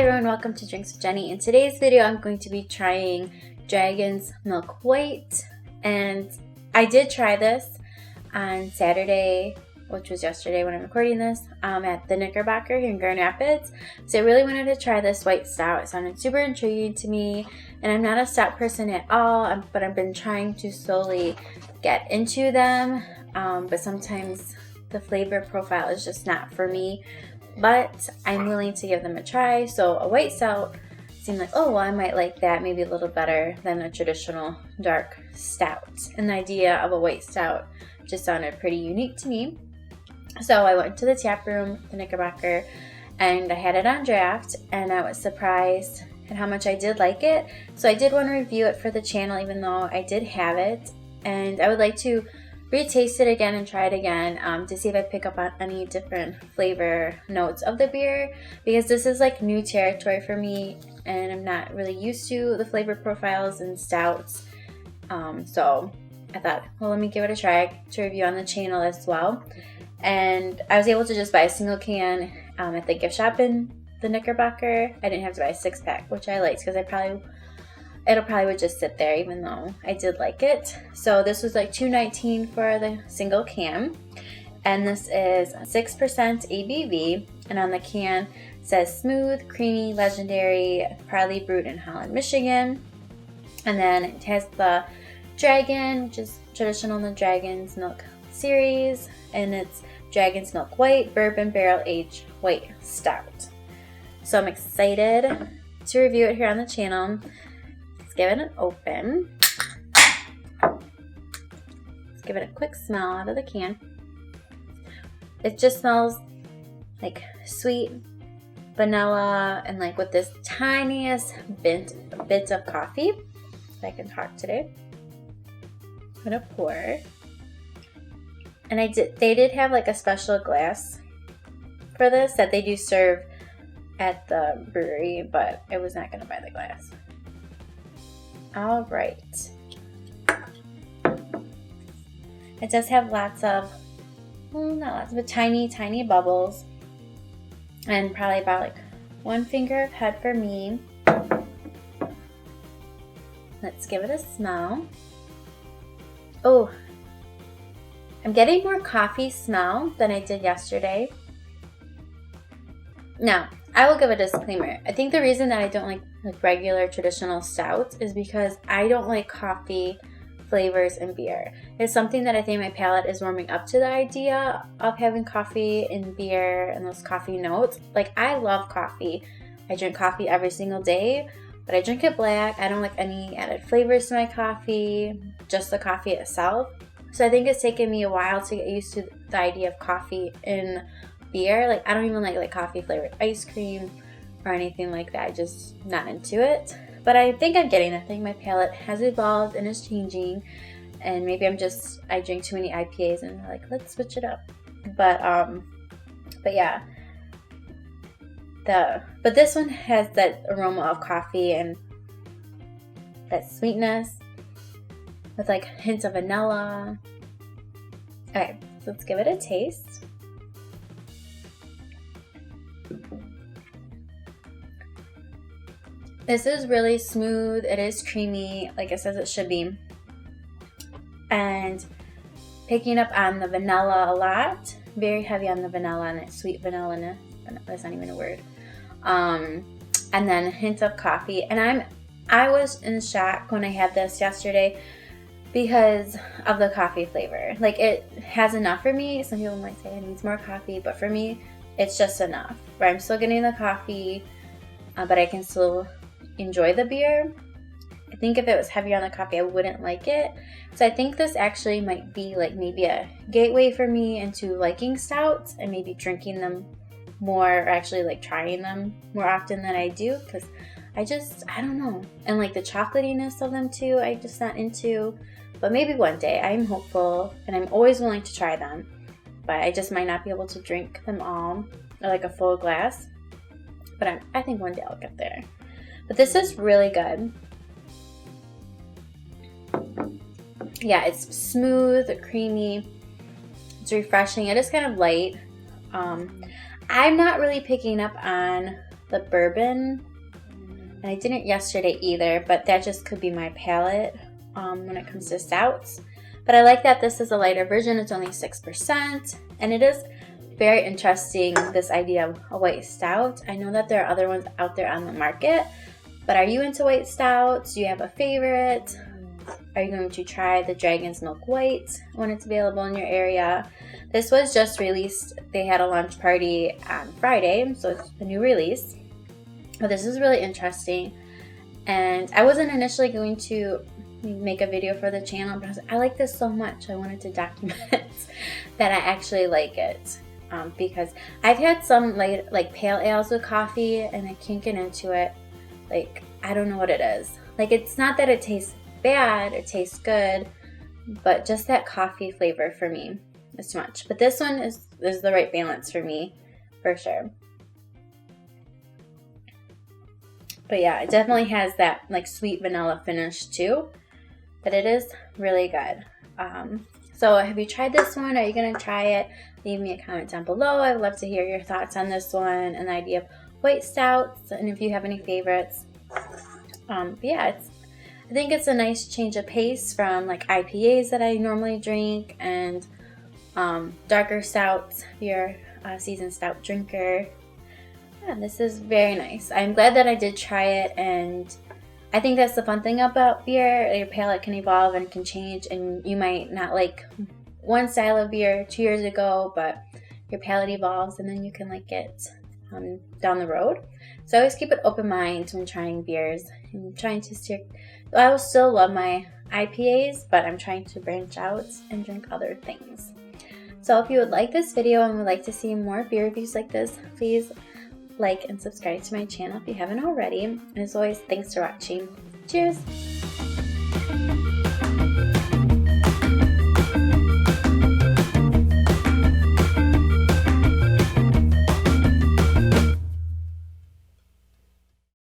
everyone, welcome to Drinks with Jenny. In today's video, I'm going to be trying Dragon's Milk White, and I did try this on Saturday, which was yesterday when I'm recording this, at the Knickerbocker here in Grand Rapids. So I really wanted to try this white stout. It sounded super intriguing to me, and I'm not a stout person at all, but I've been trying to slowly get into them, but sometimes the flavor profile is just not for me. But I'm willing to give them a try. So a white stout seemed like, oh, well, I might like that maybe a little better than a traditional dark stout. And the idea of a white stout just sounded pretty unique to me. So I went to the tap room, the Knickerbocker, and I had it on draft, and I was surprised at how much I did like it. So I did want to review it for the channel, even though I did have it. And I would like to retaste it again and try it again to see if I pick up on any different flavor notes of the beer, because this is like new territory for me and I'm not really used to the flavor profiles in stouts. So I thought, well, let me give it a try to review on the channel as well. And I was able to just buy a single can at the gift shop in the Knickerbocker. I didn't have to buy a 6-pack, which I liked because it'll probably would just sit there, even though I did like it. So this was like $2.19 for the single can. And this is 6% ABV. And on the can it says smooth, creamy, legendary, proudly brewed in Holland, Michigan. And then it has the Dragon, which is traditional in the Dragon's Milk series. And it's Dragon's Milk White, bourbon barrel aged white stout. So I'm excited to review it here on the channel. Give it an open. Let's give it a quick smell out of the can. It just smells like sweet vanilla and like with this tiniest bit of coffee. If I can talk today. I'm gonna pour. And they did have like a special glass for this that they do serve at the brewery, but I was not gonna buy the glass. All right. It does have lots of, well, not lots, but tiny, tiny bubbles. And probably about like 1 finger of head for me. Let's give it a smell. Oh, I'm getting more coffee smell than I did yesterday. Now, I will give a disclaimer. I think the reason that I don't like regular traditional stouts is because I don't like coffee flavors in beer. It's something that I think my palate is warming up to the idea of having coffee in beer and those coffee notes. Like, I love coffee. I drink coffee every single day, but I drink it black. I don't like any added flavors to my coffee, just the coffee itself. So I think it's taken me a while to get used to the idea of coffee in beer. Like, I don't even like coffee flavored ice cream or anything like that. Just not into it. But I think I'm getting it. I think my palate has evolved and is changing, and maybe I drink too many IPAs and I'm like, let's switch it up. But yeah. But this one has that aroma of coffee and that sweetness with like hints of vanilla. Okay, so let's give it a taste. This is really smooth. It is creamy, like it says it should be. And picking up on the vanilla a lot. Very heavy on the vanilla and that sweet vanilla. That's not even a word. And then hints of coffee. And I was in shock when I had this yesterday because of the coffee flavor. Like, it has enough for me. Some people might say it needs more coffee, but for me, it's just enough. Where I'm still getting the coffee, but I can still enjoy the beer. I think if it was heavier on the coffee, I wouldn't like it. So I think this actually might be like maybe a gateway for me into liking stouts and maybe drinking them more, or actually like trying them more often than I do, because I don't know. And like the chocolatiness of them too, I'm just not into. But maybe one day. I'm hopeful, and I'm always willing to try them. But I just might not be able to drink them all, or like a full glass. But I think one day I'll get there. But this is really good. Yeah, it's smooth, creamy. It's refreshing. It is kind of light. I'm not really picking up on the bourbon. And I didn't yesterday either, but that just could be my palate when it comes to stouts. But I like that this is a lighter version. It's only 6%. And it is very interesting, this idea of a white stout. I know that there are other ones out there on the market, but are you into white stouts? Do you have a favorite? Are you going to try the Dragon's Milk White when it's available in your area? This was just released. They had a launch party on Friday, so it's a new release. But this is really interesting. And I wasn't initially going to make a video for the channel, but I like this so much. I wanted to document that I actually like it. Because I've had some like pale ales with coffee and I can't get into it. Like, I don't know what it is. Like, it's not that it tastes bad, it tastes good, but just that coffee flavor for me is too much. But this one is the right balance for me, for sure. But yeah, it definitely has that like sweet vanilla finish too, but it is really good. So have you tried this one? Are you going to try it? Leave me a comment down below. I'd love to hear your thoughts on this one and the idea of white stouts, and if you have any favorites. But yeah, I think it's a nice change of pace from like IPAs that I normally drink and darker stouts. If you're a seasoned stout drinker, yeah, this is very nice. I'm glad that I did try it, and I think that's the fun thing about beer. Your palate can evolve and can change, and you might not like one style of beer 2 years ago, but your palate evolves and then you can like it down the road. So I always keep an open mind when trying beers and trying to steer. I will still love my IPAs, but I'm trying to branch out and drink other things. So if you would like this video and would like to see more beer reviews like this, please like and subscribe to my channel if you haven't already. And as always, thanks for watching. Cheers!